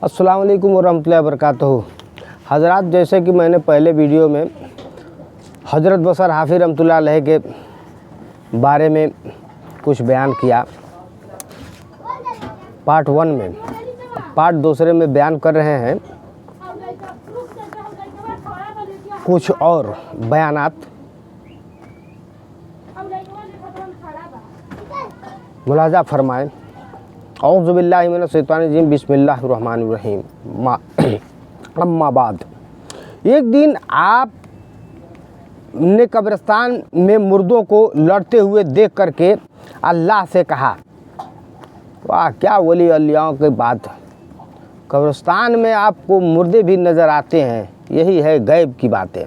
अस्सलाम वालेकुम वरहमतुल्लाहि वबरकातुहू। हज़रात, जैसे कि मैंने पहले वीडियो में हज़रत बसर हाफिज़ रहमतुल्लाह अलैह के बारे में कुछ बयान किया पार्ट 1 में, पार्ट दूसरे में बयान कर रहे हैं कुछ और बयानात। मुलाजा फरमाएँ। औज़ु बिल्लाहि मिनश शैतानिर रजीम, बिस्मिल्लाहिर रहमानिर रहीम। अम्मा बाद, एक दिन आपने कब्रिस्तान में मुर्दों को लड़ते हुए देख करके अल्लाह से कहा। वाह, क्या वली अल्लाहों की बात है। कब्रिस्तान में आपको मुर्दे भी नज़र आते हैं, यही है गैब की बातें।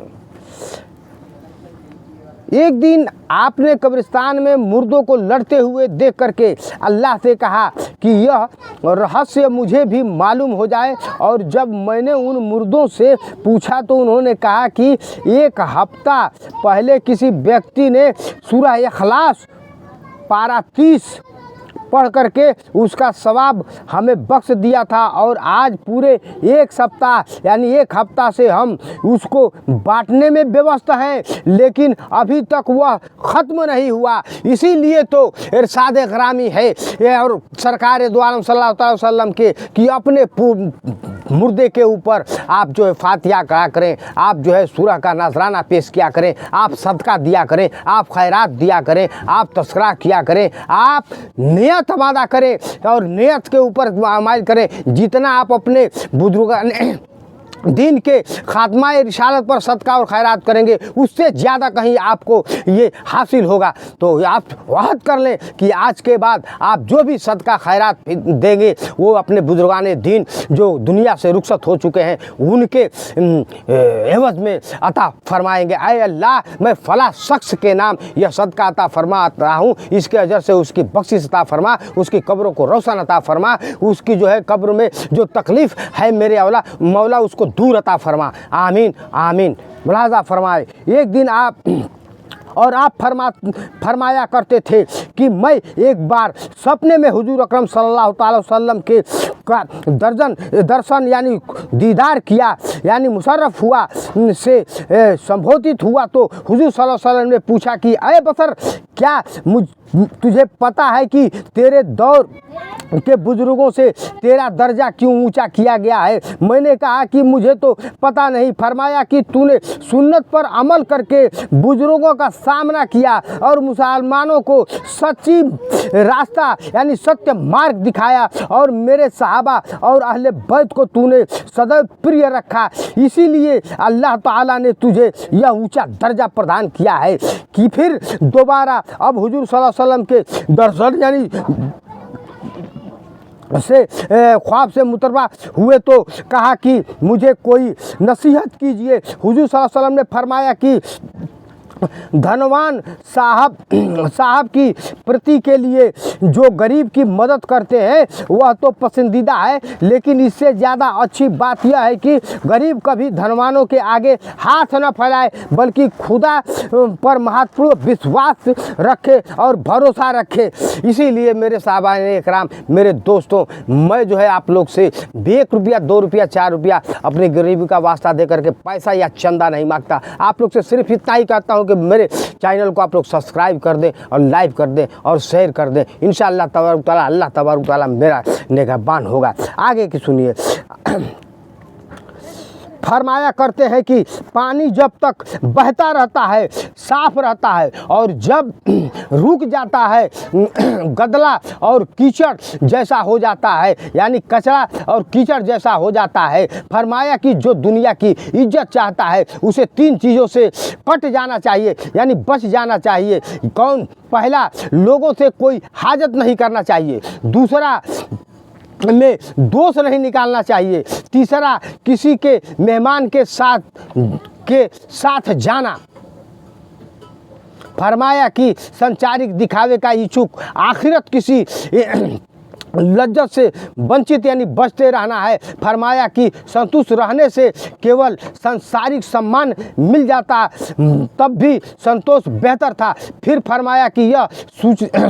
एक दिन आपने कब्रिस्तान में मुर्दों को लड़ते हुए देख करके अल्लाह से कहा कि यह रहस्य मुझे भी मालूम हो जाए। और जब मैंने उन मुर्दों से पूछा तो उन्होंने कहा कि एक हफ्ता पहले किसी व्यक्ति ने सूरह इखलास पारा 30 पढ़ करके उसका सवाब हमें बख्श दिया था, और आज पूरे एक सप्ताह यानी एक हफ्ता से हम उसको बांटने में व्यस्त हैं, लेकिन अभी तक वह ख़त्म नहीं हुआ। इसीलिए तो इरशाद ग़रामी है और सरकार दो आलम सल्लल्लाहु अलैहि वसल्लम के कि अपने मुर्दे के ऊपर आप जो है फातिहा करा करें, आप जो है सूरह का नजराना पेश किया करें, आप सदका दिया करें, आप खैरात दिया करें, आप तस्करा किया करें, आप नियत वादा करें और नियत के ऊपर अमल करें। जितना आप अपने बुजुर्ग दीन के खात्मा रिसालत पर सदका और खैरात करेंगे, उससे ज़्यादा कहीं आपको ये हासिल होगा। तो आप वहद कर लें कि आज के बाद आप जो भी सदका खैरात देंगे वो अपने बुजुर्गान दीन जो दुनिया से रुखसत हो चुके हैं उनके एवज़ में अता फरमाएंगे। ऐ अल्लाह, मैं फ़ला शख्स के नाम यह सदका अता फरमा रहा हूँ, इसके अजर से उसकी बख्शिश अता फरमा, उसकी कब्रों को रोशन अता फरमा, उसकी जो है कब्र में जो तकलीफ़ है मेरे मौला उसको दूर अता फरमा। आमीन आमीन। मुलाजा फरमाए। एक दिन आप फरमाया करते थे कि मैं एक बार सपने में हुजूर अकरम सल्लल्लाहु अलैहि वसल्लम के का दर्शन यानी दीदार किया, यानी मुशर्रफ हुआ से संबोधित हुआ। तो हुजूर सल्लल्लाहु अलैहि वसल्लम ने पूछा कि अय बसर, क्या तुझे पता है कि तेरे दौर के बुजुर्गों से तेरा दर्जा क्यों ऊंचा किया गया है? मैंने कहा कि मुझे तो पता नहीं। फरमाया कि तूने सुन्नत पर अमल करके बुजुर्गों का सामना किया और मुसलमानों को सच्ची रास्ता यानी सत्य मार्ग दिखाया, और मेरे सहाबा और अहले बैत को तूने सदैव प्रिय रखा। इसीलिए अल्लाह ताला ने तुझे यह ऊंचा दर्जा प्रदान किया है। कि फिर दोबारा अब हुजूर सल्लल्लाहु अलैहि वसल्लम के दर्शन यानी से ख्वाब से मुतरबा हुए तो कहा कि मुझे कोई नसीहत कीजिए। हुजूर सल्लल्लाहु अलैहि वसल्लम ने फरमाया कि धनवान साहब की प्रति के लिए जो गरीब की मदद करते हैं वह तो पसंदीदा है, लेकिन इससे ज़्यादा अच्छी बात यह है कि गरीब कभी धनवानों के आगे हाथ न फैलाए, बल्कि खुदा पर महत्वपूर्ण विश्वास रखे और भरोसा रखे। इसीलिए मेरे साहबाने इकराम, मेरे दोस्तों, मैं जो है आप लोग से 1 रुपया 2 रुपया 4 रुपया अपनी गरीबी का वास्ता दे करके पैसा या चंदा नहीं मांगता। आप लोग से सिर्फ इतना ही कहता हूँ कि मेरे चैनल को आप लोग सब्सक्राइब कर दें और लाइक कर दें और शेयर कर दें। इंशाअल्लाह तबारक तआला अल्लाह तबारक तआला मेरा निगहबान होगा। आगे की सुनिए। फरमाया करते हैं कि पानी जब तक बहता रहता है साफ रहता है, और जब रुक जाता है गदला और कीचड़ जैसा हो जाता है, यानी कचरा और कीचड़ जैसा हो जाता है। फरमाया कि जो दुनिया की इज्जत चाहता है उसे 3 चीज़ों से कट जाना चाहिए, यानी बच जाना चाहिए। कौन? पहला, लोगों से कोई हाजत नहीं करना चाहिए। दूसरा, में दोष नहीं निकालना चाहिए। तीसरा, किसी के मेहमान के साथ जाना। फरमाया कि संचारिक दिखावे का इच्छुक आखिरत किसी लज्जत से वंचित यानी बचते रहना है। फरमाया कि संतुष्ट रहने से केवल सांसारिक सम्मान मिल जाता तब भी संतोष बेहतर था। फिर फरमाया कि यह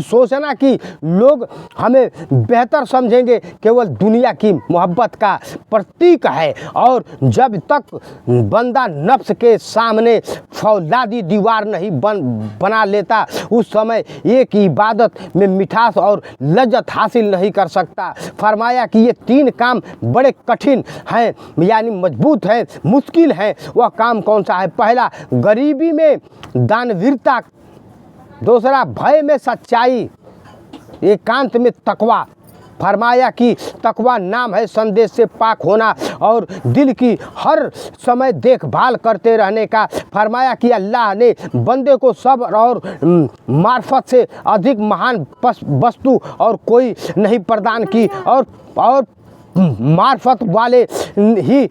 सोचना कि लोग हमें बेहतर समझेंगे केवल दुनिया की मोहब्बत का प्रतीक है। और जब तक बंदा नफ्स के सामने फौलादी दीवार नहीं बना लेता उस समय एक इबादत में मिठास और लज्जत हासिल नहीं कर सकता। फरमाया कि ये 3 काम बड़े कठिन हैं यानी मजबूत है, मुश्किल है। वह काम कौन सा है? पहला, गरीबी में दानवीरता। दूसरा, भय में सच्चाई। एकांत में तकवा। फरमाया कि तकवा नाम है संदेश से पाक होना और दिल की हर समय देखभाल करते रहने का। फरमाया कि अल्लाह ने बंदे को सब्र और मार्फत से अधिक महान वस्तु और कोई नहीं प्रदान की। और मार्फत वाले ही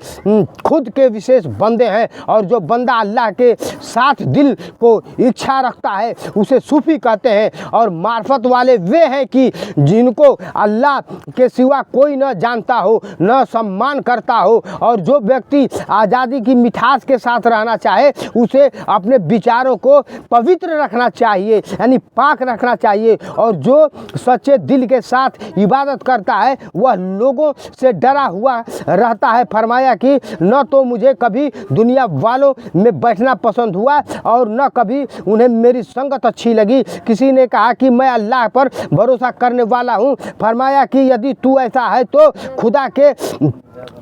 खुद के विशेष बंदे हैं। और जो बंदा अल्लाह के साथ दिल को इच्छा रखता है उसे सूफी कहते हैं। और मार्फत वाले वे हैं कि जिनको अल्लाह के सिवा कोई न जानता हो, न सम्मान करता हो। और जो व्यक्ति आज़ादी की मिठास के साथ रहना चाहे उसे अपने विचारों को पवित्र रखना चाहिए यानी पाक रखना चाहिए। और जो सच्चे दिल के साथ इबादत करता है वह लोगों से डरा हुआ रहता है। फरमाया कि न तो मुझे कभी दुनिया वालों में बैठना पसंद हुआ और न कभी उन्हें मेरी संगत अच्छी लगी। किसी ने कहा कि मैं अल्लाह पर भरोसा करने वाला हूँ। फरमाया कि यदि तू ऐसा है तो खुदा के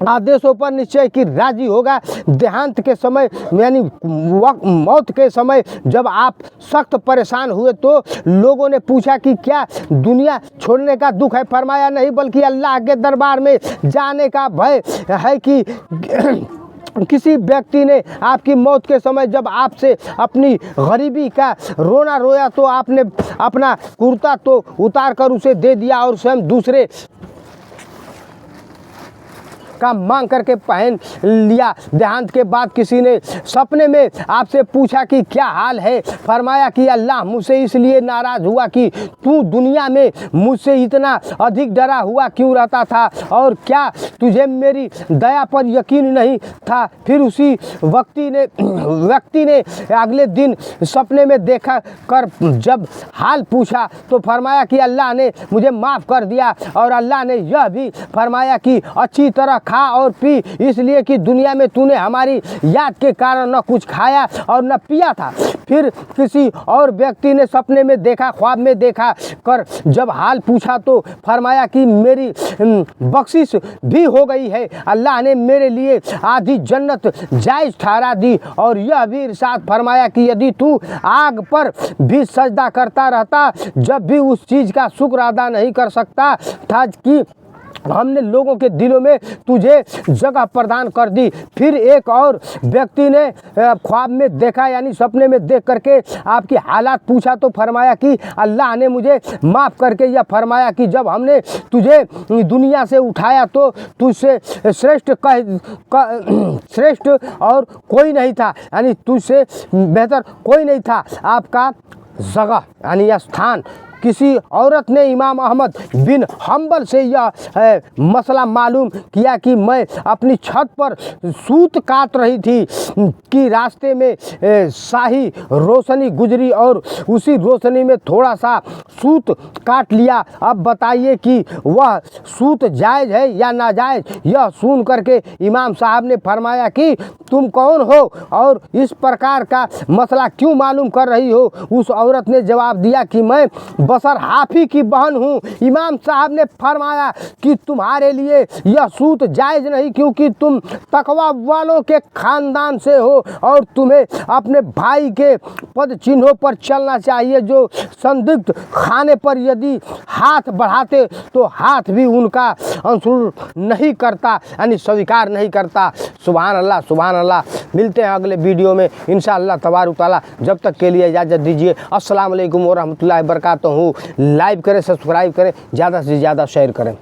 आदेशों पर निश्चय की राजी होगा। देहांत के समय यानी मौत के समय जब आप सख्त परेशान हुए तो लोगों ने पूछा कि क्या दुनिया छोड़ने का दुख है? फरमाया नहीं, बल्कि अल्लाह के दरबार में जाने का भय है। कि किसी व्यक्ति ने आपकी मौत के समय जब आपसे अपनी गरीबी का रोना रोया तो आपने अपना कुर्ता तो उतार कर उसे दे दिया और स्वयं दूसरे का मांग करके पहन लिया। देहांत के बाद किसी ने सपने में आपसे पूछा कि क्या हाल है? फरमाया कि अल्लाह मुझसे इसलिए नाराज़ हुआ कि तू दुनिया में मुझसे इतना अधिक डरा हुआ क्यों रहता था और क्या तुझे मेरी दया पर यकीन नहीं था? फिर उसी व्यक्ति ने अगले दिन सपने में देखा कर जब हाल पूछा तो फरमाया कि अल्लाह ने मुझे माफ़ कर दिया। और अल्लाह ने यह भी फरमाया कि अच्छी तरह खा और पी, इसलिए कि दुनिया में तूने हमारी याद के कारण न कुछ खाया और न पिया था। फिर किसी और व्यक्ति ने सपने में देखा, ख्वाब में देखा कर जब हाल पूछा तो फरमाया कि मेरी बख्शिश भी हो गई है। अल्लाह ने मेरे लिए आधी जन्नत जायज़ ठहरा दी। और यह भी इरशाद फरमाया कि यदि तू आग पर भी सजदा करता रहता जब भी उस चीज़ का शुक्र अदा नहीं कर सकता था कि हमने लोगों के दिलों में तुझे जगह प्रदान कर दी। फिर एक और व्यक्ति ने ख्वाब में देखा यानी सपने में देख करके आपकी हालात पूछा तो फरमाया कि अल्लाह ने मुझे माफ़ करके यह फरमाया कि जब हमने तुझे दुनिया से उठाया तो तुझसे श्रेष्ठ और कोई नहीं था यानी तुझसे बेहतर कोई नहीं था। आपका जगह यानी यह स्थान। किसी औरत ने इमाम अहमद बिन हम्बल से यह मसला मालूम किया कि मैं अपनी छत पर सूत काट रही थी कि रास्ते में शाही रोशनी गुजरी और उसी रोशनी में थोड़ा सा सूत काट लिया। अब बताइए कि वह सूत जायज़ है या नाजायज़? यह सुन करके इमाम साहब ने फरमाया कि तुम कौन हो और इस प्रकार का मसला क्यों मालूम कर रही हो? उस औरत ने जवाब दिया कि मैं बसर हाफी की बहन हूँ। इमाम साहब ने फरमाया कि तुम्हारे लिए यह सूत जायज़ नहीं क्योंकि तुम तकवा वालों के ख़ानदान से हो और तुम्हें अपने भाई के पद चिन्हों पर चलना चाहिए जो संदिग्ध खाने पर यदि हाथ बढ़ाते तो हाथ भी उनका अनुसरण नहीं करता यानी स्वीकार नहीं करता। सुभान अल्लाह, सुभान अल्लाह। मिलते हैं अगले वीडियो में इंशाअल्लाह तबारक तआला। जब तक के लिए इजाज़त दीजिए। अस्सलाम वालेकुम व रहमतुल्लाहि व बरकातहू। लाइक करें, सब्सक्राइब करें, ज़्यादा से ज़्यादा शेयर करें।